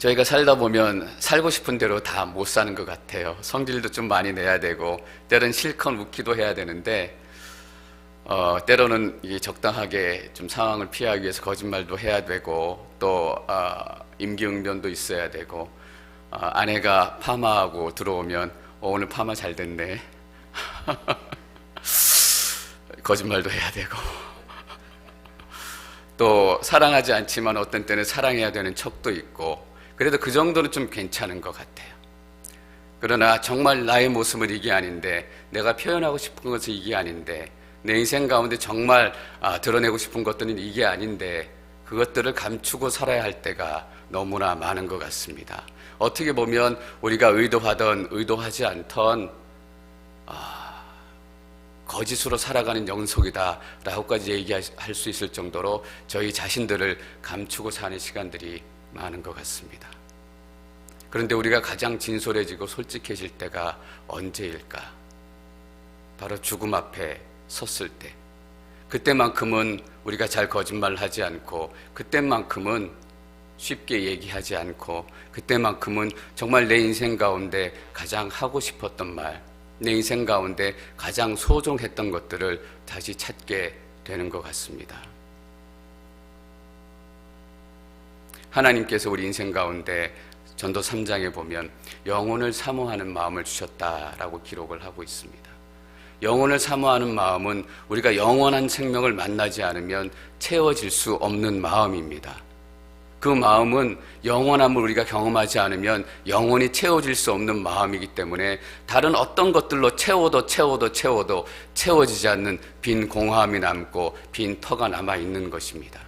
저희가 살다 보면 살고 싶은 대로 다 못 사는 것 같아요. 성질도 좀 많이 내야 되고 때로는 실컷 웃기도 해야 되는데 때로는 이 적당하게 좀 상황을 피하기 위해서 거짓말도 해야 되고 또 임기응변도 있어야 되고 아내가 파마하고 들어오면 오늘 파마 잘 됐네 거짓말도 해야 되고 또 사랑하지 않지만 어떤 때는 사랑해야 되는 척도 있고 그래도 그 정도는 좀 괜찮은 것 같아요. 그러나 정말 나의 모습은 이게 아닌데 내가 표현하고 싶은 것은 이게 아닌데 내 인생 가운데 정말 드러내고 싶은 것들은 이게 아닌데 그것들을 감추고 살아야 할 때가 너무나 많은 것 같습니다. 어떻게 보면 우리가 의도하던 의도하지 않던 거짓으로 살아가는 영속이다 라고까지 얘기할 수 있을 정도로 저희 자신들을 감추고 사는 시간들이 많은 것 같습니다. 그런데 우리가 가장 진솔해지고 솔직해질 때가 언제일까? 바로 죽음 앞에 섰을 때. 그때만큼은 우리가 잘 거짓말하지 않고 그때만큼은 쉽게 얘기하지 않고 그때만큼은 정말 내 인생 가운데 가장 하고 싶었던 말, 내 인생 가운데 가장 소중했던 것들을 다시 찾게 되는 것 같습니다. 하나님께서 우리 인생 가운데 전도 3장에 보면 영혼을 사모하는 마음을 주셨다라고 기록을 하고 있습니다. 영혼을 사모하는 마음은 우리가 영원한 생명을 만나지 않으면 채워질 수 없는 마음입니다. 그 마음은 영원함을 우리가 경험하지 않으면 영원히 채워질 수 없는 마음이기 때문에 다른 어떤 것들로 채워도 채워지지 않는 빈 공허함이 남고 빈 터가 남아있는 것입니다.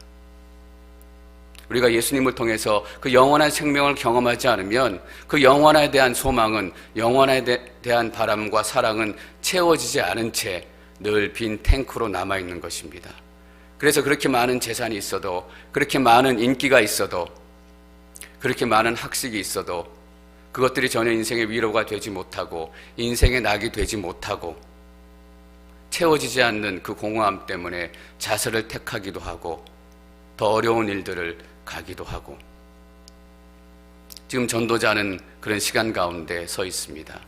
우리가 예수님을 통해서 그 영원한 생명을 경험하지 않으면 그 영원에 대한 소망은 영원에 대한 바람과 사랑은 채워지지 않은 채 늘 빈 탱크로 남아있는 것입니다. 그래서 그렇게 많은 재산이 있어도 그렇게 많은 인기가 있어도 그렇게 많은 학식이 있어도 그것들이 전혀 인생의 위로가 되지 못하고 인생의 낙이 되지 못하고 채워지지 않는 그 공허함 때문에 자살을 택하기도 하고 더 어려운 일들을 가기도 하고 지금 전도자는 그런 시간 가운데 서 있습니다.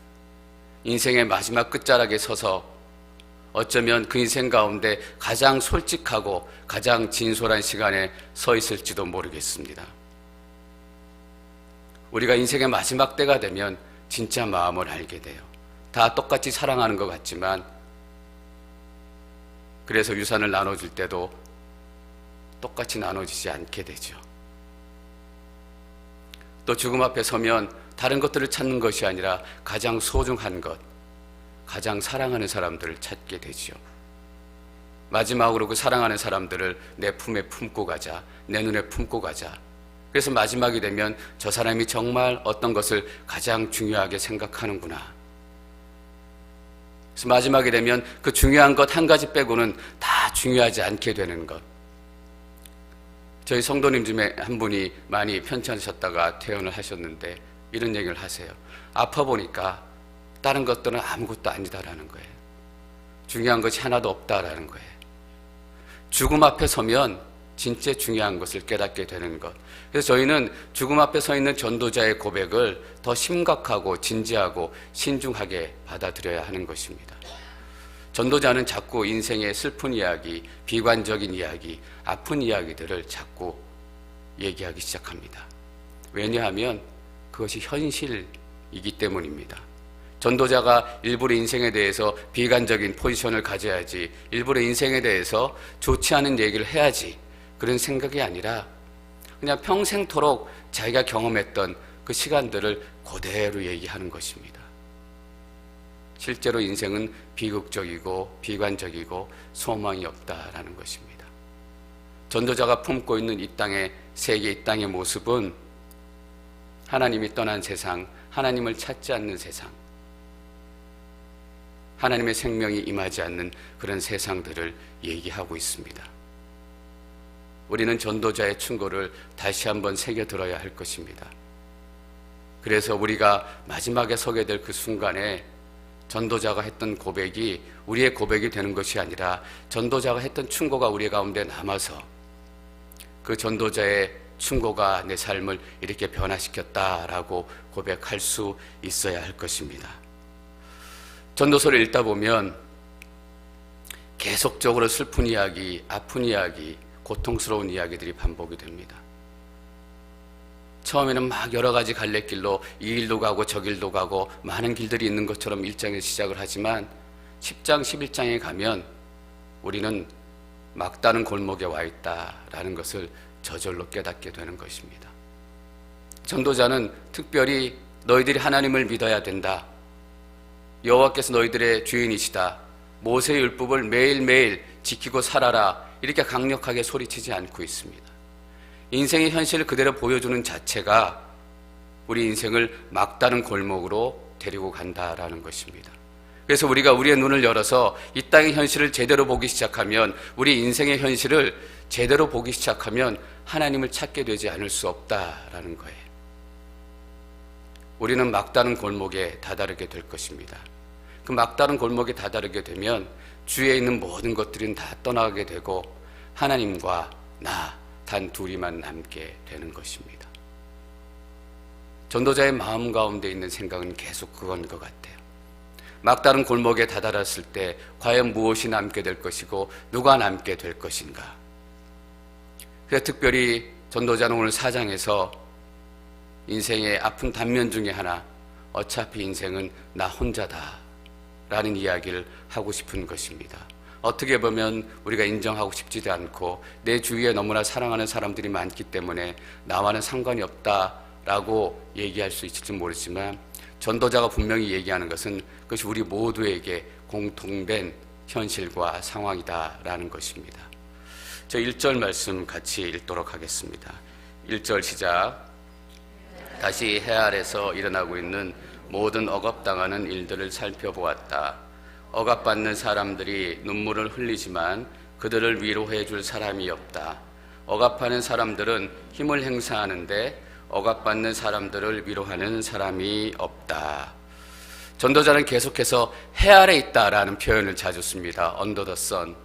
인생의 마지막 끝자락에 서서 어쩌면 그 인생 가운데 가장 솔직하고 가장 진솔한 시간에 서 있을지도 모르겠습니다. 우리가 인생의 마지막 때가 되면 진짜 마음을 알게 돼요. 다 똑같이 사랑하는 것 같지만 그래서 유산을 나눠줄 때도 똑같이 나눠지지 않게 되죠. 또 죽음 앞에 서면 다른 것들을 찾는 것이 아니라 가장 소중한 것, 가장 사랑하는 사람들을 찾게 되죠. 마지막으로 그 사랑하는 사람들을 내 품에 품고 가자, 내 눈에 품고 가자. 그래서 마지막이 되면 저 사람이 정말 어떤 것을 가장 중요하게 생각하는구나. 그래서 마지막이 되면 그 중요한 것 한 가지 빼고는 다 중요하지 않게 되는 것. 저희 성도님 중에 한 분이 많이 편찮으셨다가 퇴원을 하셨는데 이런 얘기를 하세요. 아파 보니까 다른 것들은 아무것도 아니다라는 거예요. 중요한 것이 하나도 없다라는 거예요. 죽음 앞에 서면 진짜 중요한 것을 깨닫게 되는 것. 그래서 저희는 죽음 앞에 서 있는 전도자의 고백을 더 심각하고 진지하고 신중하게 받아들여야 하는 것입니다. 전도자는 자꾸 인생의 슬픈 이야기, 비관적인 이야기, 아픈 이야기들을 자꾸 얘기하기 시작합니다. 왜냐하면 그것이 현실이기 때문입니다. 전도자가 일부러 인생에 대해서 비관적인 포지션을 가져야지, 일부러 인생에 대해서 좋지 않은 얘기를 해야지, 그런 생각이 아니라 그냥 평생토록 자기가 경험했던 그 시간들을 그대로 얘기하는 것입니다. 실제로 인생은 비극적이고 비관적이고 소망이 없다라는 것입니다. 전도자가 품고 있는 이 땅의 세계, 이 땅의 모습은 하나님이 떠난 세상, 하나님을 찾지 않는 세상, 하나님의 생명이 임하지 않는 그런 세상들을 얘기하고 있습니다. 우리는 전도자의 충고를 다시 한번 새겨들어야 할 것입니다. 그래서 우리가 마지막에 서게 될 그 순간에 전도자가 했던 고백이 우리의 고백이 되는 것이 아니라 전도자가 했던 충고가 우리 가운데 남아서 그 전도자의 충고가 내 삶을 이렇게 변화시켰다라고 고백할 수 있어야 할 것입니다. 전도서를 읽다 보면 계속적으로 슬픈 이야기, 아픈 이야기, 고통스러운 이야기들이 반복이 됩니다. 처음에는 막 여러 가지 갈래길로 이 길도 가고 저 길도 가고 많은 길들이 있는 것처럼 1장에 시작을 하지만 10장, 11장에 가면 우리는 막다른 골목에 와 있다라는 것을 저절로 깨닫게 되는 것입니다. 전도자는 특별히 너희들이 하나님을 믿어야 된다. 여호와께서 너희들의 주인이시다. 모세의 율법을 매일매일 지키고 살아라. 이렇게 강력하게 소리치지 않고 있습니다. 인생의 현실을 그대로 보여주는 자체가 우리 인생을 막다른 골목으로 데리고 간다라는 것입니다. 그래서 우리가 우리의 눈을 열어서 이 땅의 현실을 제대로 보기 시작하면, 우리 인생의 현실을 제대로 보기 시작하면 하나님을 찾게 되지 않을 수 없다라는 거예요. 우리는 막다른 골목에 다다르게 될 것입니다. 그 막다른 골목에 다다르게 되면 주위에 있는 모든 것들은 다 떠나게 되고 하나님과 나 단 둘이만 남게 되는 것입니다. 전도자의 마음 가운데 있는 생각은 계속 그건 것 같아요. 막다른 골목에 다다랐을 때 과연 무엇이 남게 될 것이고 누가 남게 될 것인가. 그래서 특별히 전도자는 오늘 4장에서 인생의 아픈 단면 중에 하나, 어차피 인생은 나 혼자다 라는 이야기를 하고 싶은 것입니다. 어떻게 보면 우리가 인정하고 싶지도 않고 내 주위에 너무나 사랑하는 사람들이 많기 때문에 나와는 상관이 없다라고 얘기할 수 있을지 모르지만, 전도자가 분명히 얘기하는 것은 그것이 우리 모두에게 공통된 현실과 상황이다라는 것입니다. 저 1절 말씀 같이 읽도록 하겠습니다. 1절 시작. 다시 해 아래서 일어나고 있는 모든 억압당하는 일들을 살펴보았다. 억압받는 사람들이 눈물을 흘리지만 그들을 위로해 줄 사람이 없다. 억압하는 사람들은 힘을 행사하는데 억압받는 사람들을 위로하는 사람이 없다. 전도자는 계속해서 해 아래 있다라는 표현을 자주 씁니다. Under the sun.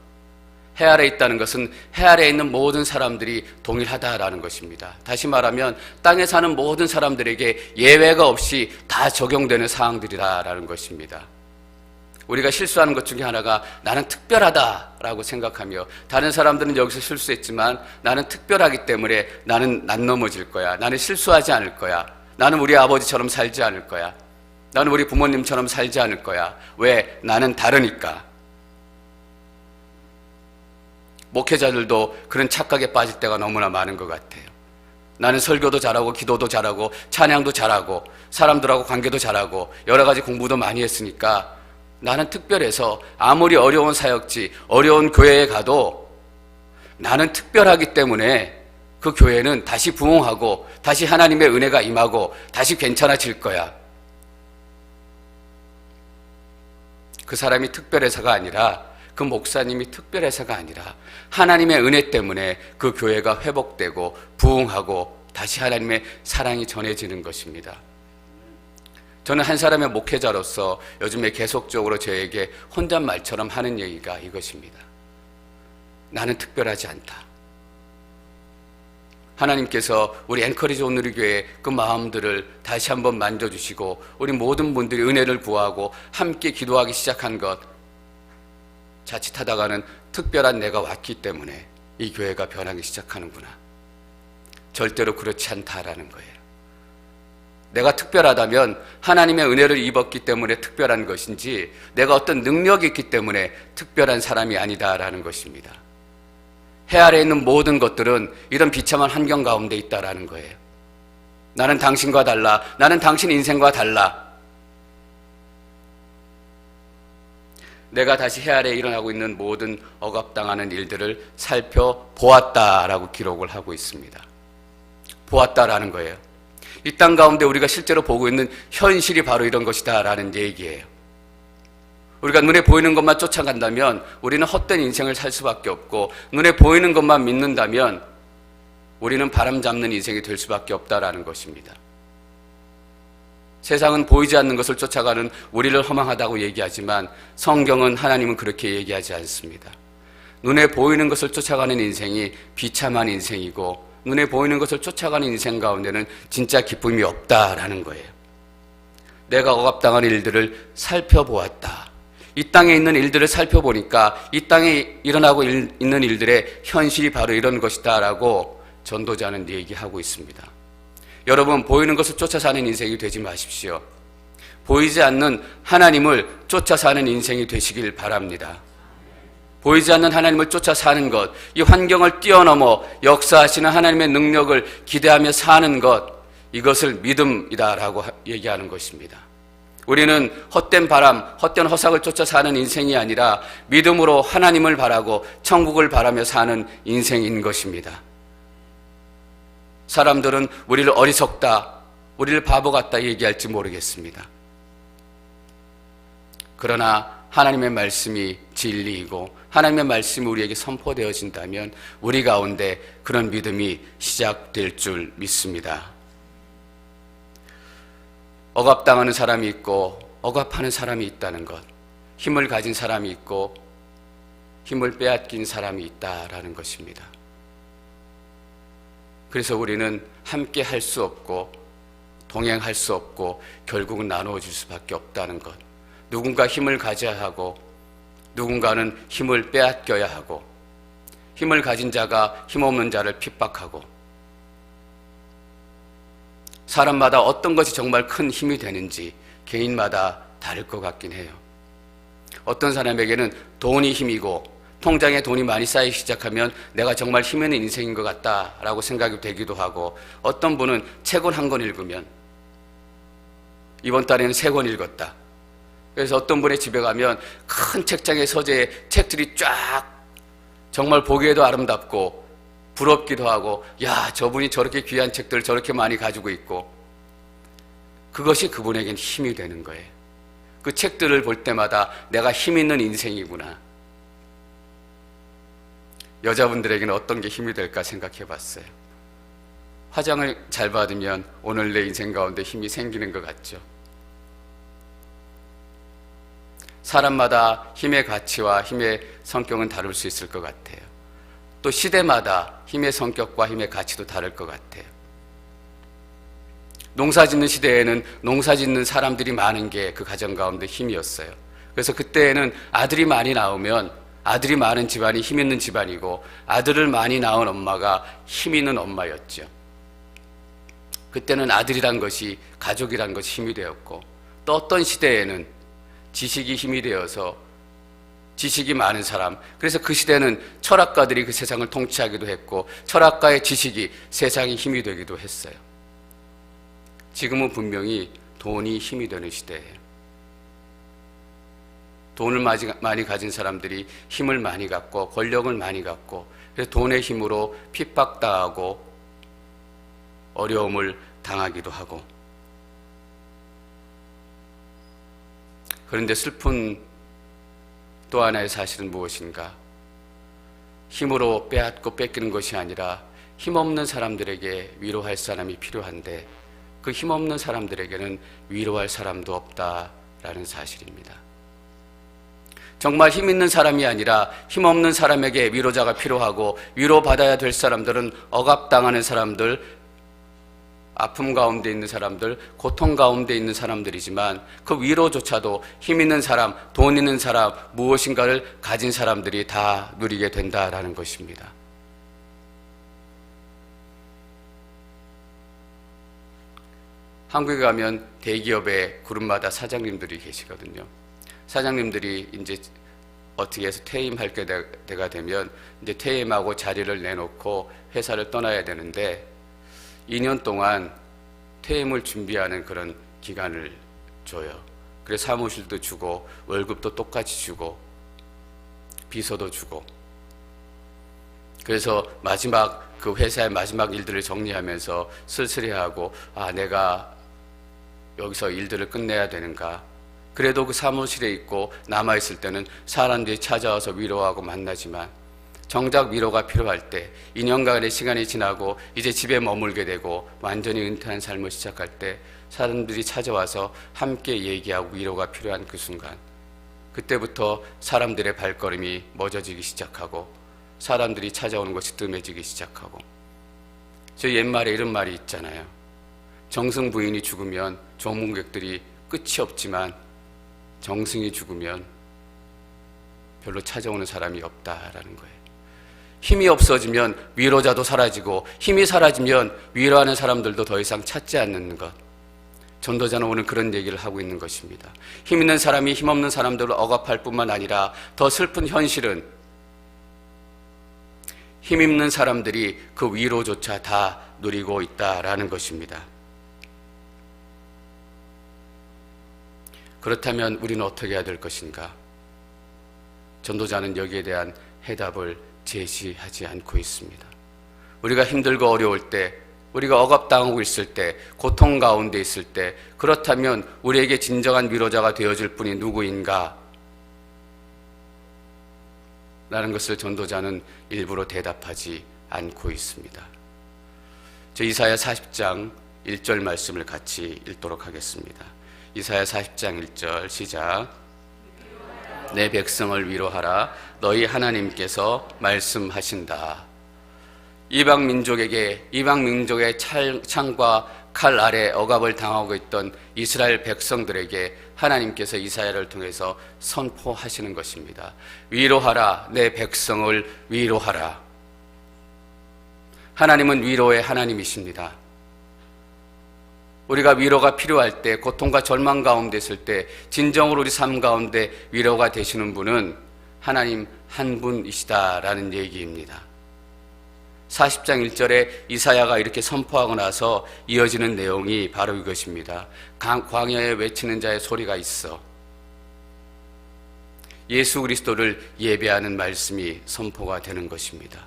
해 아래 있다는 것은 해 아래에 있는 모든 사람들이 동일하다라는 것입니다. 다시 말하면 땅에 사는 모든 사람들에게 예외가 없이 다 적용되는 사항들이다라는 것입니다. 우리가 실수하는 것 중에 하나가 나는 특별하다라고 생각하며, 다른 사람들은 여기서 실수했지만 나는 특별하기 때문에 나는 안 넘어질 거야. 나는 실수하지 않을 거야. 나는 우리 아버지처럼 살지 않을 거야. 나는 우리 부모님처럼 살지 않을 거야. 왜? 나는 다르니까. 목회자들도 그런 착각에 빠질 때가 너무나 많은 것 같아요. 나는 설교도 잘하고 기도도 잘하고 찬양도 잘하고 사람들하고 관계도 잘하고 여러 가지 공부도 많이 했으니까 나는 특별해서 아무리 어려운 사역지, 어려운 교회에 가도 나는 특별하기 때문에 그 교회는 다시 부흥하고 다시 하나님의 은혜가 임하고 다시 괜찮아질 거야. 그 사람이 특별해서가 아니라, 그 목사님이 특별해서가 아니라 하나님의 은혜 때문에 그 교회가 회복되고 부흥하고 다시 하나님의 사랑이 전해지는 것입니다. 저는 한 사람의 목회자로서 요즘에 계속적으로 저에게 혼잣말처럼 하는 얘기가 이것입니다. 나는 특별하지 않다. 하나님께서 우리 엔커리지 온누리교회 그 마음들을 다시 한번 만져주시고 우리 모든 분들이 은혜를 구하고 함께 기도하기 시작한 것, 자칫하다가는 특별한 내가 왔기 때문에 이 교회가 변하기 시작하는구나. 절대로 그렇지 않다라는 거예요. 내가 특별하다면 하나님의 은혜를 입었기 때문에 특별한 것인지, 내가 어떤 능력이 있기 때문에 특별한 사람이 아니다라는 것입니다. 해 아래에 있는 모든 것들은 이런 비참한 환경 가운데 있다라는 거예요. 나는 당신과 달라. 나는 당신 인생과 달라. 내가 다시 해 아래에 일어나고 있는 모든 억압당하는 일들을 살펴보았다라고 기록을 하고 있습니다. 보았다라는 거예요. 이 땅 가운데 우리가 실제로 보고 있는 현실이 바로 이런 것이다라는 얘기예요. 우리가 눈에 보이는 것만 쫓아간다면 우리는 헛된 인생을 살 수밖에 없고, 눈에 보이는 것만 믿는다면 우리는 바람 잡는 인생이 될 수밖에 없다라는 것입니다. 세상은 보이지 않는 것을 쫓아가는 우리를 허망하다고 얘기하지만 성경은, 하나님은 그렇게 얘기하지 않습니다. 눈에 보이는 것을 쫓아가는 인생이 비참한 인생이고 눈에 보이는 것을 쫓아가는 인생 가운데는 진짜 기쁨이 없다라는 거예요. 내가 억압당하는 일들을 살펴보았다. 이 땅에 있는 일들을 살펴보니까 이 땅에 일어나고 있는 일들의 현실이 바로 이런 것이다 라고 전도자는 얘기하고 있습니다. 여러분, 보이는 것을 쫓아 사는 인생이 되지 마십시오. 보이지 않는 하나님을 쫓아 사는 인생이 되시길 바랍니다. 보이지 않는 하나님을 쫓아 사는 것, 이 환경을 뛰어넘어 역사하시는 하나님의 능력을 기대하며 사는 것, 이것을 믿음이다라고 얘기하는 것입니다. 우리는 헛된 바람, 헛된 허삭을 쫓아 사는 인생이 아니라 믿음으로 하나님을 바라고 천국을 바라며 사는 인생인 것입니다. 사람들은 우리를 어리석다, 우리를 바보 같다 얘기할지 모르겠습니다. 그러나 하나님의 말씀이 진리이고 하나님의 말씀이 우리에게 선포되어진다면 우리 가운데 그런 믿음이 시작될 줄 믿습니다. 억압당하는 사람이 있고 억압하는 사람이 있다는 것, 힘을 가진 사람이 있고 힘을 빼앗긴 사람이 있다라는 것입니다. 그래서 우리는 함께 할 수 없고 동행할 수 없고 결국은 나누어질 수밖에 없다는 것. 누군가 힘을 가져야 하고 누군가는 힘을 빼앗겨야 하고 힘을 가진 자가 힘없는 자를 핍박하고 사람마다 어떤 것이 정말 큰 힘이 되는지 개인마다 다를 것 같긴 해요. 어떤 사람에게는 돈이 힘이고 통장에 돈이 많이 쌓이기 시작하면 내가 정말 힘 있는 인생인 것 같다라고 생각이 되기도 하고 어떤 분은 책을 한 권 읽으면 이번 달에는 3권 읽었다. 그래서 어떤 분의 집에 가면 큰 책장의 서재에 책들이 쫙 정말 보기에도 아름답고 부럽기도 하고 야, 저분이 저렇게 귀한 책들을 저렇게 많이 가지고 있고 그것이 그분에겐 힘이 되는 거예요. 그 책들을 볼 때마다 내가 힘 있는 인생이구나. 여자분들에게는 어떤 게 힘이 될까 생각해 봤어요. 화장을 잘 받으면 오늘 내 인생 가운데 힘이 생기는 것 같죠. 사람마다 힘의 가치와 힘의 성격은 다를 수 있을 것 같아요. 또 시대마다 힘의 성격과 힘의 가치도 다를 것 같아요. 농사 짓는 시대에는 농사 짓는 사람들이 많은 게 그 가정 가운데 힘이었어요. 그래서 그때에는 아들이 많이 나오면 아들이 많은 집안이 힘 있는 집안이고 아들을 많이 낳은 엄마가 힘 있는 엄마였죠. 그때는 아들이란 것이 가족이란 것이 힘이 되었고 또 어떤 시대에는 지식이 힘이 되어서 지식이 많은 사람, 그래서 그 시대는 철학가들이 그 세상을 통치하기도 했고 철학가의 지식이 세상의 힘이 되기도 했어요. 지금은 분명히 돈이 힘이 되는 시대예요. 돈을 많이 가진 사람들이 힘을 많이 갖고 권력을 많이 갖고 그래서 돈의 힘으로 핍박당하고 어려움을 당하기도 하고 그런데 슬픈 또 하나의 사실은 무엇인가? 힘으로 빼앗고 뺏기는 것이 아니라 힘없는 사람들에게 위로할 사람이 필요한데 그 힘없는 사람들에게는 위로할 사람도 없다라는 사실입니다. 정말 힘 있는 사람이 아니라 힘없는 사람에게 위로자가 필요하고 위로받아야 될 사람들은 억압당하는 사람들, 아픔 가운데 있는 사람들, 고통 가운데 있는 사람들이지만 그 위로조차도 힘 있는 사람, 돈 있는 사람, 무엇인가를 가진 사람들이 다 누리게 된다라는 것입니다. 한국에 가면 대기업의 그룹마다 사장님들이 계시거든요. 사장님들이 이제 어떻게 해서 퇴임할 때가 되면 이제 퇴임하고 자리를 내놓고 회사를 떠나야 되는데 2년 동안 퇴임을 준비하는 그런 기간을 줘요. 그래서 사무실도 주고 월급도 똑같이 주고 비서도 주고 그래서 마지막 그 회사의 마지막 일들을 정리하면서 쓸쓸해하고 내가 여기서 일들을 끝내야 되는가. 그래도 그 사무실에 있고 남아있을 때는 사람들이 찾아와서 위로하고 만나지만 정작 위로가 필요할 때 2년간의 시간이 지나고 이제 집에 머물게 되고 완전히 은퇴한 삶을 시작할 때 사람들이 찾아와서 함께 얘기하고 위로가 필요한 그 순간 그때부터 사람들의 발걸음이 멎어지기 시작하고 사람들이 찾아오는 것이 뜸해지기 시작하고 저 옛말에 이런 말이 있잖아요. 정승 부인이 죽으면 조문객들이 끝이 없지만 정승이 죽으면 별로 찾아오는 사람이 없다라는 거예요. 힘이 없어지면 위로자도 사라지고 힘이 사라지면 위로하는 사람들도 더 이상 찾지 않는 것. 전도자는 오늘 그런 얘기를 하고 있는 것입니다. 힘 있는 사람이 힘없는 사람들을 억압할 뿐만 아니라 더 슬픈 현실은 힘 있는 사람들이 그 위로조차 다 누리고 있다라는 것입니다. 그렇다면 우리는 어떻게 해야 될 것인가? 전도자는 여기에 대한 해답을 제시하지 않고 있습니다. 우리가 힘들고 어려울 때, 우리가 억압당하고 있을 때, 고통 가운데 있을 때, 그렇다면 우리에게 진정한 위로자가 되어줄 분이 누구인가? 라는 것을 전도자는 일부러 대답하지 않고 있습니다. 저 이사야 40장 1절 말씀을 같이 읽도록 하겠습니다. 이사야 40장 1절 시작. 내 백성을 위로하라. 너희 하나님께서 말씀하신다. 이방 민족의 창과 칼 아래 억압을 당하고 있던 이스라엘 백성들에게 하나님께서 이사야를 통해서 선포하시는 것입니다. 위로하라. 내 백성을 위로하라. 하나님은 위로의 하나님이십니다. 우리가 위로가 필요할 때, 고통과 절망 가운데 있을 때 진정으로 우리 삶 가운데 위로가 되시는 분은 하나님 한 분이시다라는 얘기입니다. 40장 1절에 이사야가 이렇게 선포하고 나서 이어지는 내용이 바로 이것입니다. 광야에 외치는 자의 소리가 있어. 예수 그리스도를 예배하는 말씀이 선포가 되는 것입니다.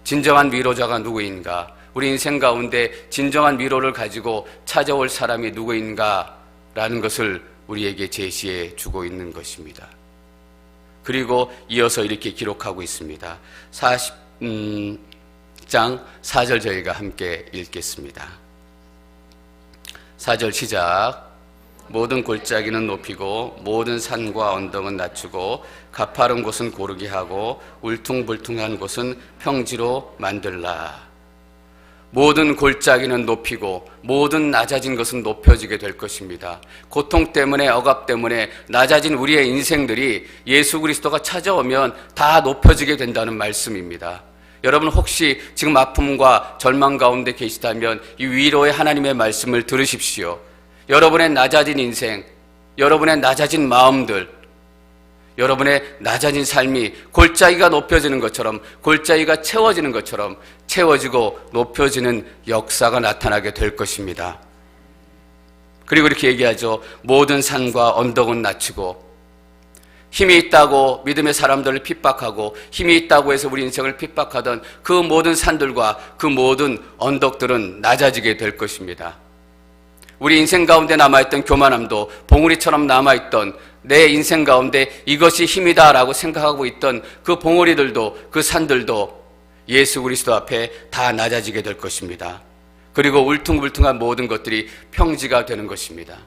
진정한 위로자가 누구인가? 우리 인생 가운데 진정한 위로를 가지고 찾아올 사람이 누구인가? 라는 것을 우리에게 제시해 주고 있는 것입니다. 그리고 이어서 이렇게 기록하고 있습니다. 40장 4절 저희가 함께 읽겠습니다. 4절 시작. 모든 골짜기는 높이고 모든 산과 언덕은 낮추고 가파른 곳은 고르게 하고 울퉁불퉁한 곳은 평지로 만들라. 모든 골짜기는 높이고 모든 낮아진 것은 높여지게 될 것입니다. 고통 때문에, 억압 때문에 낮아진 우리의 인생들이 예수 그리스도가 찾아오면 다 높여지게 된다는 말씀입니다. 여러분 혹시 지금 아픔과 절망 가운데 계시다면 이 위로의 하나님의 말씀을 들으십시오. 여러분의 낮아진 인생, 여러분의 낮아진 마음들, 여러분의 낮아진 삶이 골짜기가 높여지는 것처럼, 골짜기가 채워지는 것처럼 채워지고 높여지는 역사가 나타나게 될 것입니다. 그리고 이렇게 얘기하죠. 모든 산과 언덕은 낮추고, 힘이 있다고 믿음의 사람들을 핍박하고 힘이 있다고 해서 우리 인생을 핍박하던 그 모든 산들과 그 모든 언덕들은 낮아지게 될 것입니다. 우리 인생 가운데 남아있던 교만함도, 봉우리처럼 남아있던 내 인생 가운데 이것이 힘이다라고 생각하고 있던 그 봉우리들도, 그 산들도 예수 그리스도 앞에 다 낮아지게 될 것입니다. 그리고 울퉁불퉁한 모든 것들이 평지가 되는 것입니다.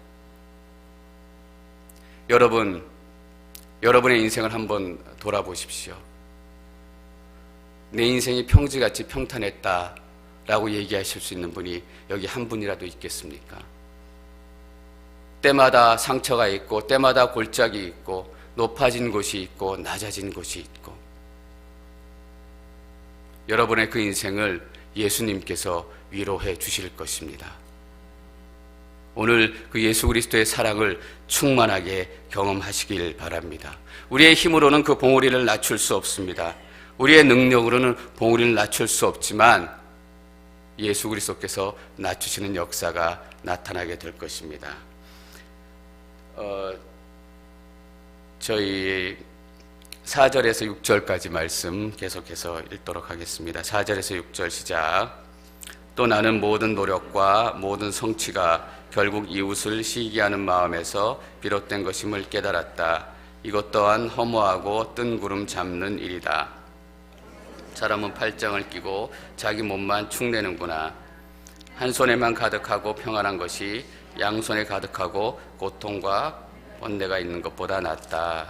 여러분의 인생을 한번 돌아보십시오. 내 인생이 평지같이 평탄했다라고 얘기하실 수 있는 분이 여기 한 분이라도 있겠습니까? 때마다 상처가 있고, 때마다 골짜기 있고, 높아진 곳이 있고, 낮아진 곳이 있고, 여러분의 그 인생을 예수님께서 위로해 주실 것입니다. 오늘 그 예수 그리스도의 사랑을 충만하게 경험하시길 바랍니다. 우리의 힘으로는 그 봉우리를 낮출 수 없습니다. 우리의 능력으로는 봉우리를 낮출 수 없지만 예수 그리스도께서 낮추시는 역사가 나타나게 될 것입니다. 저희 4절에서 6절까지 말씀 계속해서 읽도록 하겠습니다. 4절에서 6절 시작. 또 나는 모든 노력과 모든 성취가 결국 이웃을 시기하는 마음에서 비롯된 것임을 깨달았다. 이것 또한 허무하고 뜬 구름 잡는 일이다. 사람은 팔짱을 끼고 자기 몸만 축내는구나. 한 손에만 가득하고 평안한 것이 양손에 가득하고 고통과 번뇌가 있는 것보다 낫다.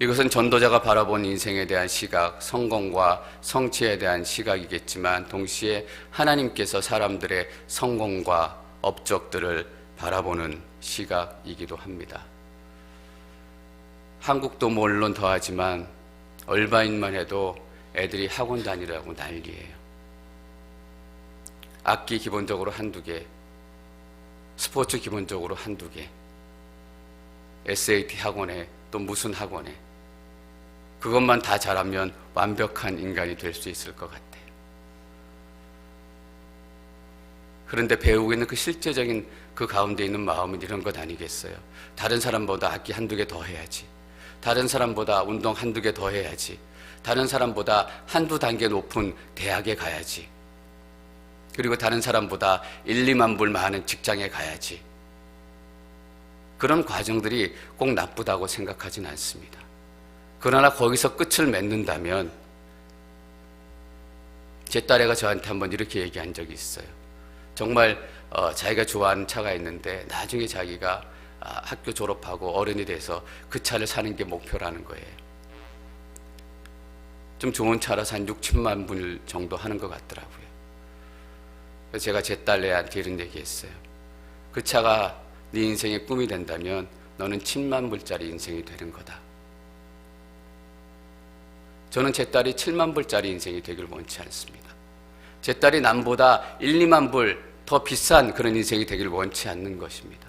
이것은 전도자가 바라본 인생에 대한 시각, 성공과 성취에 대한 시각이겠지만 동시에 하나님께서 사람들의 성공과 업적들을 바라보는 시각이기도 합니다. 한국도 물론 더하지만 얼바인만 해도 애들이 학원 다니라고 난리예요. 악기 기본적으로 한두 개, 스포츠 기본적으로 한두 개, SAT 학원에 또 무슨 학원에, 그것만 다 잘하면 완벽한 인간이 될 수 있을 것 같아요. 그런데 배우고 있는 그 실제적인 그 가운데 있는 마음은 이런 것 아니겠어요? 다른 사람보다 악기 한두 개 더 해야지, 다른 사람보다 운동 한두 개 더 해야지, 다른 사람보다 한두 단계 높은 대학에 가야지, 그리고 다른 사람보다 1, 2만 불 많은 직장에 가야지. 그런 과정들이 꼭 나쁘다고 생각하진 않습니다. 그러나 거기서 끝을 맺는다면, 제 딸애가 저한테 한번 이렇게 얘기한 적이 있어요. 정말 자기가 좋아하는 차가 있는데 나중에 자기가 학교 졸업하고 어른이 돼서 그 차를 사는 게 목표라는 거예요. 좀 좋은 차라서 한 6, 7만 불 정도 하는 것 같더라고요. 그래서 제가 제 딸애한테 이런 얘기했어요. 그 차가 네 인생의 꿈이 된다면 너는 7만 불짜리 인생이 되는 거다. 저는 제 딸이 7만 불짜리 인생이 되길 원치 않습니다. 제 딸이 남보다 1, 2만 불 더 비싼 그런 인생이 되길 원치 않는 것입니다.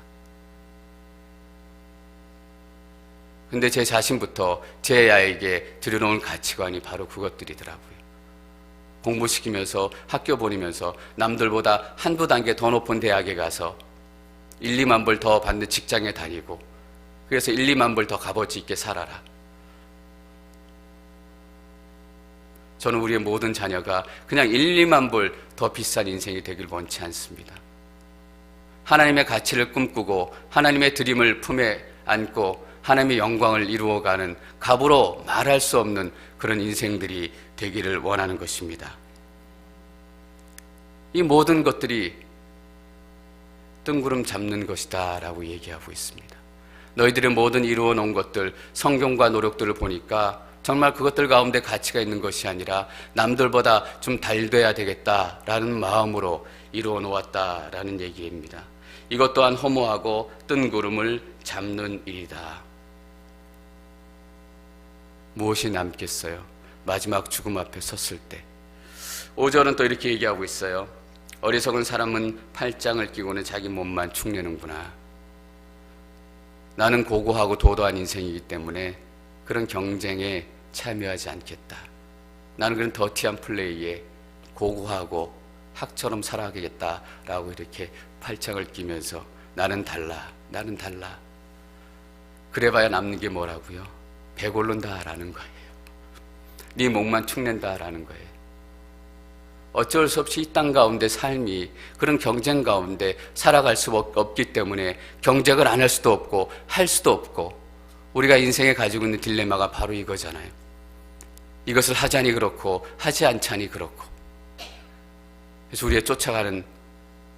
근데 제 자신부터 제 아이에게 들여놓은 가치관이 바로 그것들이더라고요. 공부시키면서 학교 보내면서 남들보다 한두 단계 더 높은 대학에 가서 1, 2만 불 더 받는 직장에 다니고, 그래서 1, 2만 불 더 값어치 있게 살아라. 저는 우리의 모든 자녀가 그냥 1, 2만 불 더 비싼 인생이 되길 원치 않습니다. 하나님의 가치를 꿈꾸고 하나님의 드림을 품에 안고 하나님의 영광을 이루어가는 값으로 말할 수 없는 그런 인생들이 되기를 원하는 것입니다. 이 모든 것들이 뜬구름 잡는 것이다 라고 얘기하고 있습니다. 너희들의 모든 이루어 놓은 것들, 성경과 노력들을 보니까 정말 그것들 가운데 가치가 있는 것이 아니라 남들보다 좀 달돼야 되겠다라는 마음으로 이루어 놓았다라는 얘기입니다. 이것 또한 허무하고 뜬구름을 잡는 일이다. 무엇이 남겠어요? 마지막 죽음 앞에 섰을 때. 5절은 또 이렇게 얘기하고 있어요. 어리석은 사람은 팔짱을 끼고는 자기 몸만 축내는구나. 나는 고고하고 도도한 인생이기 때문에 그런 경쟁에 참여하지 않겠다. 나는 그런 더티한 플레이에 고고하고 학처럼 살아가겠다라고 이렇게 팔짱을 끼면서 나는 달라, 나는 달라. 그래봐야 남는 게 뭐라고요? 배고른다라는 거예요. 네 목만 축낸다라는 거예요. 어쩔 수 없이 이 땅 가운데 삶이 그런 경쟁 가운데 살아갈 수 없기 때문에 경쟁을 안 할 수도 없고 할 수도 없고, 우리가 인생에 가지고 있는 딜레마가 바로 이거잖아요. 이것을 하자니 그렇고 하지 않자니 그렇고. 그래서 우리의 쫓아가는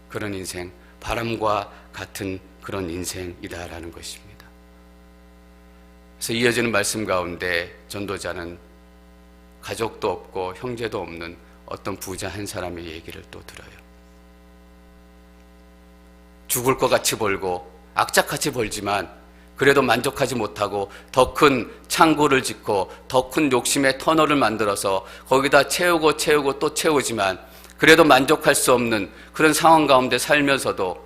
그런 인생, 바람과 같은 그런 인생이다라는 것입니다. 그래서 이어지는 말씀 가운데 전도자는 가족도 없고 형제도 없는 어떤 부자 한 사람의 얘기를 또 들어요. 죽을 것 같이 벌고 악착같이 벌지만 그래도 만족하지 못하고 더 큰 창고를 짓고 더 큰 욕심의 터널을 만들어서 거기다 채우고 채우고 또 채우지만 그래도 만족할 수 없는 그런 상황 가운데 살면서도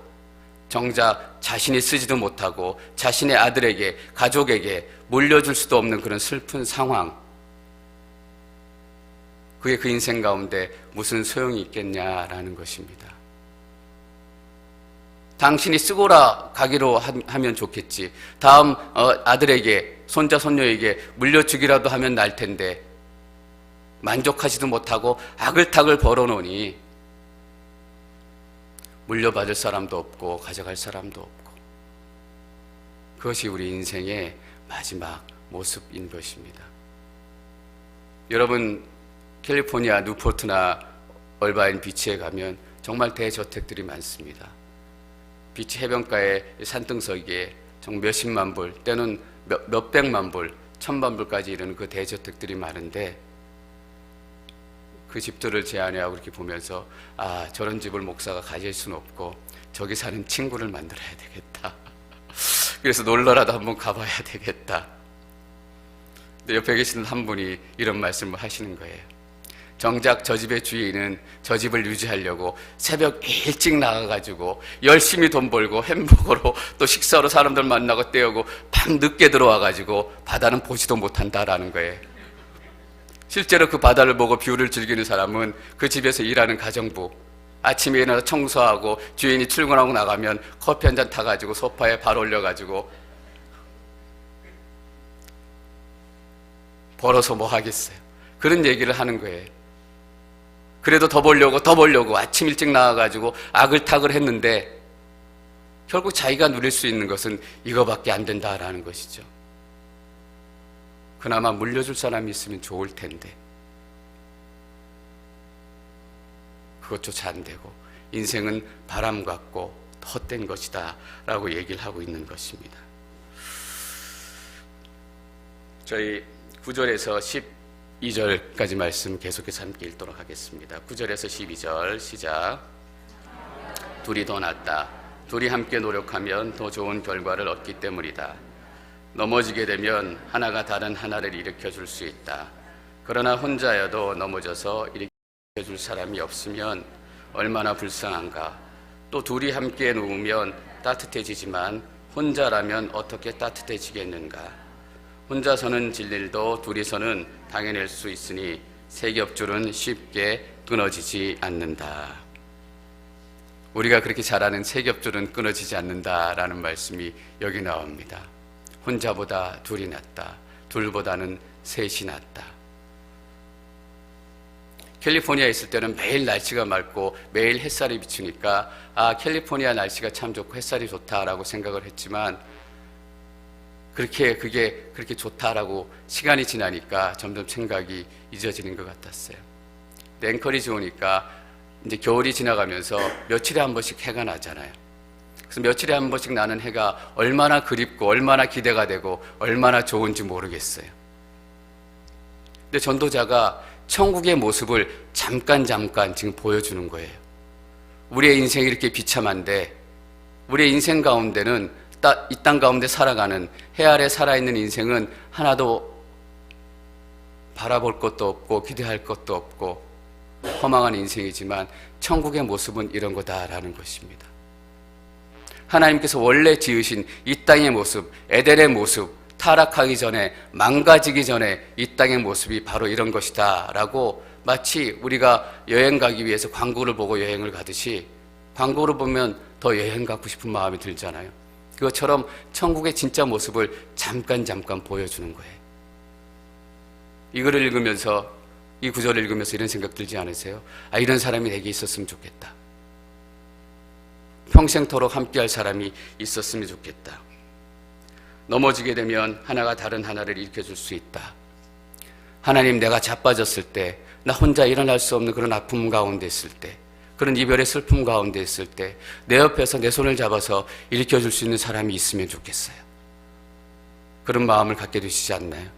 정작 자신이 쓰지도 못하고 자신의 아들에게, 가족에게 물려줄 수도 없는 그런 슬픈 상황, 그게 그 인생 가운데 무슨 소용이 있겠냐라는 것입니다. 당신이 쓰고라 가기로 하면 좋겠지. 다음 아들에게, 손자, 손녀에게 물려주기라도 하면 날 텐데 만족하지도 못하고 아글타글 벌어놓으니 물려받을 사람도 없고 가져갈 사람도 없고, 그것이 우리 인생의 마지막 모습인 것입니다. 여러분, 캘리포니아 뉴포트나 얼바인 비치에 가면 정말 대저택들이 많습니다. 비치 해변가의 산등석에 정말 몇십만 불, 때는 몇백만 불, 천만불까지 이르는 그 대저택들이 많은데 그 집들을 제안해하고 이렇게 보면서 저런 집을 목사가 가질 수는 없고 저기 사는 친구를 만들어야 되겠다. 그래서 놀러라도 한번 가봐야 되겠다. 근데 옆에 계시는 한 분이 이런 말씀을 하시는 거예요. 정작 저 집의 주인은 저 집을 유지하려고 새벽 일찍 나가가지고 열심히 돈 벌고 햄버거로 또 식사로 사람들 만나고 때우고 밤 늦게 들어와가지고 바다는 보지도 못한다라는 거예요. 실제로 그 바다를 보고 뷰를 즐기는 사람은 그 집에서 일하는 가정부, 아침에 일어나서 청소하고 주인이 출근하고 나가면 커피 한 잔 타가지고 소파에 발 올려가지고 벌어서 뭐 하겠어요. 그런 얘기를 하는 거예요. 그래도 더 벌려고 아침 일찍 나와가지고 아글타글 했는데 결국 자기가 누릴 수 있는 것은 이거밖에 안 된다라는 것이죠. 그나마 물려줄 사람이 있으면 좋을 텐데 그것조차 안 되고 인생은 바람 같고 헛된 것이다 라고 얘기를 하고 있는 것입니다. 저희 9절에서 12절까지 말씀 계속해서 함께 읽도록 하겠습니다. 9절에서 12절 시작. 둘이 더 낫다. 둘이 함께 노력하면 더 좋은 결과를 얻기 때문이다. 넘어지게 되면 하나가 다른 하나를 일으켜 줄 수 있다. 그러나 혼자여도 넘어져서 일으켜 줄 사람이 없으면 얼마나 불쌍한가. 또 둘이 함께 누우면 따뜻해지지만 혼자라면 어떻게 따뜻해지겠는가. 혼자서는 질 일도 둘이서는 당해낼 수 있으니 세 겹줄은 쉽게 끊어지지 않는다. 우리가 그렇게 잘 아는 세 겹줄은 끊어지지 않는다라는 말씀이 여기 나옵니다. 혼자보다 둘이 낫다. 둘보다는 셋이 낫다. 캘리포니아에 있을 때는 매일 날씨가 맑고 매일 햇살이 비추니까 캘리포니아 날씨가 참 좋고 햇살이 좋다라고 생각을 했지만 그게 그렇게 좋다라고 시간이 지나니까 점점 생각이 잊어지는 것 같았어요. 앵커리지 오니까 이제 겨울이 지나가면서 며칠에 한 번씩 해가 나잖아요. 그래서 며칠에 한 번씩 나는 해가 얼마나 그립고 얼마나 기대가 되고 얼마나 좋은지 모르겠어요. 근데 전도자가 천국의 모습을 잠깐 지금 보여주는 거예요. 우리의 인생이 이렇게 비참한데 우리의 인생 가운데는 이 땅 가운데 살아가는 해 아래 살아있는 인생은 하나도 바라볼 것도 없고 기대할 것도 없고 허망한 인생이지만 천국의 모습은 이런 거다라는 것입니다. 하나님께서 원래 지으신 이 땅의 모습, 에덴의 모습, 타락하기 전에 망가지기 전에 이 땅의 모습이 바로 이런 것이다 라고 마치 우리가 여행 가기 위해서 광고를 보고 여행을 가듯이 광고를 보면 더 여행 가고 싶은 마음이 들잖아요. 그것처럼 천국의 진짜 모습을 잠깐 보여주는 거예요. 이거를 읽으면서 이 구절을 읽으면서 이런 생각 들지 않으세요? 이런 사람이 내게 있었으면 좋겠다. 평생토록 함께할 사람이 있었으면 좋겠다. 넘어지게 되면 하나가 다른 하나를 일으켜줄 수 있다. 하나님, 내가 자빠졌을 때, 나 혼자 일어날 수 없는 그런 아픔 가운데 있을 때, 그런 이별의 슬픔 가운데 있을 때 내 옆에서 내 손을 잡아서 일으켜줄 수 있는 사람이 있으면 좋겠어요. 그런 마음을 갖게 되시지 않나요?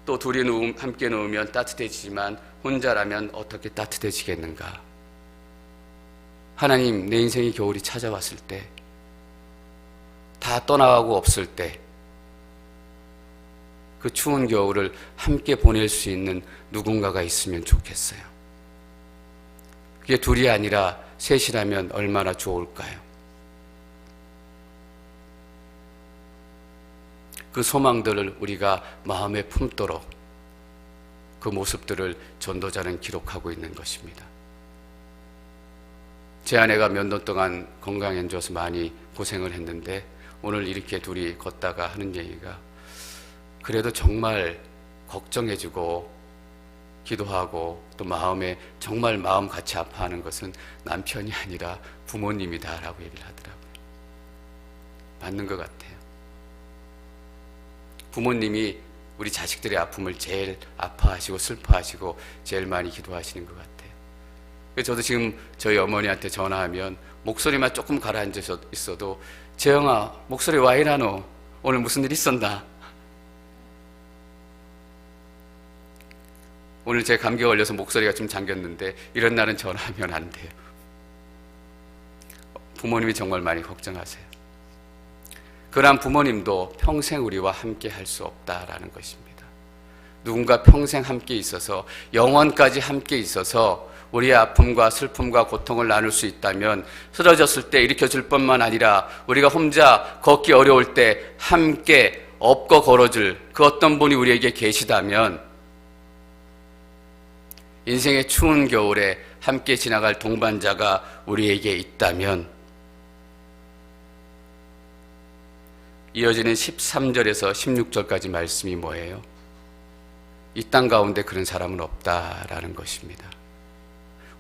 또 둘이 함께 누우면 따뜻해지지만 혼자라면 어떻게 따뜻해지겠는가. 하나님, 내 인생의 겨울이 찾아왔을 때, 다 떠나가고 없을 때 그 추운 겨울을 함께 보낼 수 있는 누군가가 있으면 좋겠어요. 그게 둘이 아니라 셋이라면 얼마나 좋을까요? 그 소망들을 우리가 마음에 품도록 그 모습들을 전도자는 기록하고 있는 것입니다. 제 아내가 몇 년 동안 건강이 안 좋아서 많이 고생을 했는데 오늘 이렇게 둘이 걷다가 하는 얘기가 그래도 정말 걱정해주고 기도하고 또 마음에 정말 마음 같이 아파하는 것은 남편이 아니라 부모님이다라고 얘기를 하더라고요. 맞는 것 같아요. 부모님이 우리 자식들의 아픔을 제일 아파하시고 슬퍼하시고 제일 많이 기도하시는 것 같아요. 그래서 저도 지금 저희 어머니한테 전화하면 목소리만 조금 가라앉아 있어도 재영아 목소리 와 이러노? 오늘 무슨 일 있었나? 오늘 제 감기 걸려서 목소리가 좀 잠겼는데 이런 날은 전화하면 안 돼요. 부모님이 정말 많이 걱정하세요. 그러한 부모님도 평생 우리와 함께 할 수 없다라는 것입니다. 누군가 평생 함께 있어서 영원까지 함께 있어서 우리의 아픔과 슬픔과 고통을 나눌 수 있다면 쓰러졌을 때 일으켜줄 뿐만 아니라 우리가 혼자 걷기 어려울 때 함께 업고 걸어줄 그 어떤 분이 우리에게 계시다면 인생의 추운 겨울에 함께 지나갈 동반자가 우리에게 있다면 이어지는 13절에서 16절까지 말씀이 뭐예요? 이 땅 가운데 그런 사람은 없다라는 것입니다.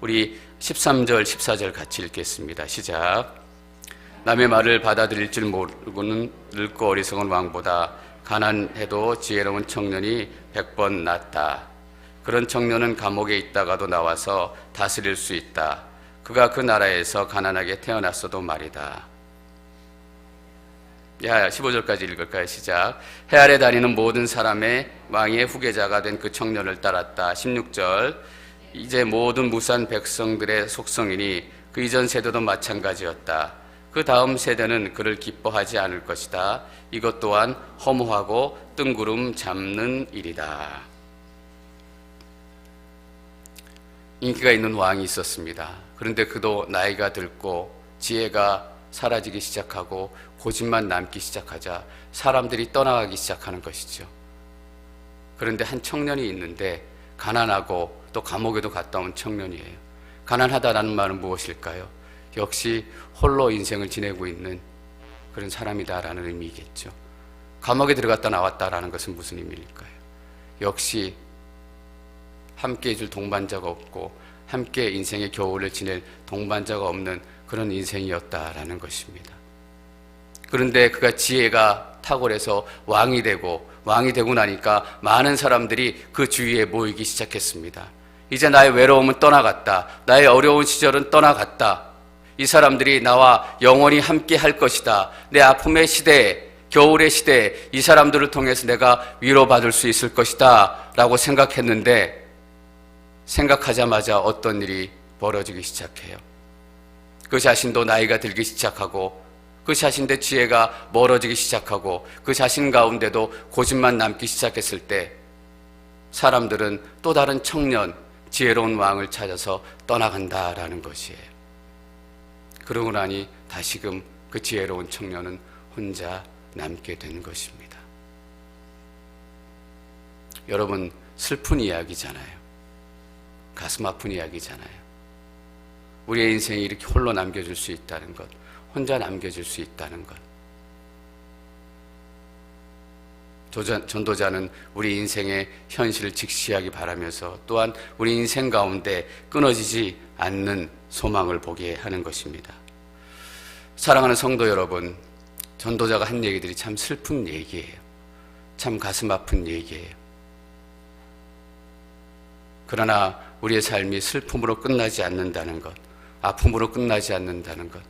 우리 13절, 14절 같이 읽겠습니다. 시작. 남의 말을 받아들일 줄 모르고는 늙고 어리석은 왕보다 가난해도 지혜로운 청년이 100번 낫다. 그런 청년은 감옥에 있다가도 나와서 다스릴 수 있다. 그가 그 나라에서 가난하게 태어났어도 말이다. 15절까지 읽을까요? 시작. 해 아래 다니는 모든 사람의 왕의 후계자가 된 그 청년을 따랐다. 16절. 이제 모든 무수한 백성들의 속성이니 그 이전 세대도 마찬가지였다. 그 다음 세대는 그를 기뻐하지 않을 것이다. 이것 또한 허무하고 뜬구름 잡는 일이다. 인기가 있는 왕이 있었습니다. 그런데 그도 나이가 들고 지혜가 사라지기 시작하고 고집만 남기 시작하자 사람들이 떠나가기 시작하는 것이죠. 그런데 한 청년이 있는데 가난하고 또 감옥에도 갔다 온 청년이에요. 가난하다라는 말은 무엇일까요? 역시 홀로 인생을 지내고 있는 그런 사람이다라는 의미겠죠. 감옥에 들어갔다 나왔다라는 것은 무슨 의미일까요? 역시 함께 해줄 동반자가 없고 함께 인생의 겨울을 지낼 동반자가 없는 그런 인생이었다라는 것입니다. 그런데 그가 지혜가 탁월해서 왕이 되고 나니까 많은 사람들이 그 주위에 모이기 시작했습니다. 이제 나의 외로움은 떠나갔다. 나의 어려운 시절은 떠나갔다. 이 사람들이 나와 영원히 함께 할 것이다. 내 아픔의 시대에, 겨울의 시대에 이 사람들을 통해서 내가 위로받을 수 있을 것이다 라고 생각했는데 생각하자마자 어떤 일이 벌어지기 시작해요. 그 자신도 나이가 들기 시작하고 그 자신의 지혜가 멀어지기 시작하고 그 자신 가운데도 고집만 남기 시작했을 때 사람들은 또 다른 청년, 지혜로운 왕을 찾아서 떠나간다라는 것이에요. 그러고 나니 다시금 그 지혜로운 청년은 혼자 남게 된 것입니다. 여러분, 슬픈 이야기잖아요. 가슴 아픈 이야기잖아요. 우리의 인생이 이렇게 홀로 남겨질 수 있다는 것, 혼자 남겨질 수 있다는 것. 전도자는 우리 인생의 현실을 직시하기 바라면서 또한 우리 인생 가운데 끊어지지 않는 소망을 보게 하는 것입니다. 사랑하는 성도 여러분, 전도자가 한 얘기들이 참 슬픈 얘기예요. 참 가슴 아픈 얘기예요. 그러나 우리의 삶이 슬픔으로 끝나지 않는다는 것, 아픔으로 끝나지 않는다는 것.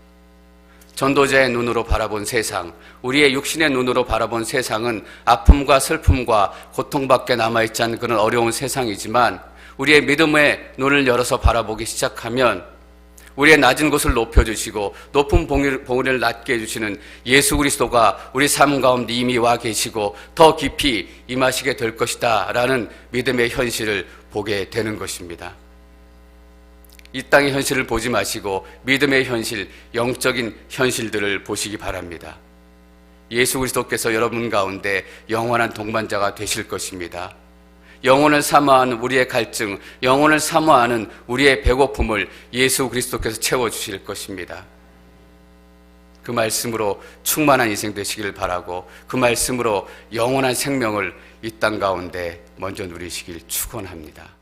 전도자의 눈으로 바라본 세상, 우리의 육신의 눈으로 바라본 세상은 아픔과 슬픔과 고통밖에 남아있지 않은 그런 어려운 세상이지만 우리의 믿음의 눈을 열어서 바라보기 시작하면 우리의 낮은 곳을 높여주시고 높은 봉우리를 낮게 해주시는 예수 그리스도가 우리 삶 가운데 이미 와 계시고 더 깊이 임하시게 될 것이다 라는 믿음의 현실을 보게 되는 것입니다. 이 땅의 현실을 보지 마시고 믿음의 현실, 영적인 현실들을 보시기 바랍니다. 예수 그리스도께서 여러분 가운데 영원한 동반자가 되실 것입니다. 영혼을 사모하는 우리의 갈증, 영혼을 사모하는 우리의 배고픔을 예수 그리스도께서 채워주실 것입니다. 그 말씀으로 충만한 인생 되시길 바라고 그 말씀으로 영원한 생명을 이 땅 가운데 먼저 누리시길 축원합니다.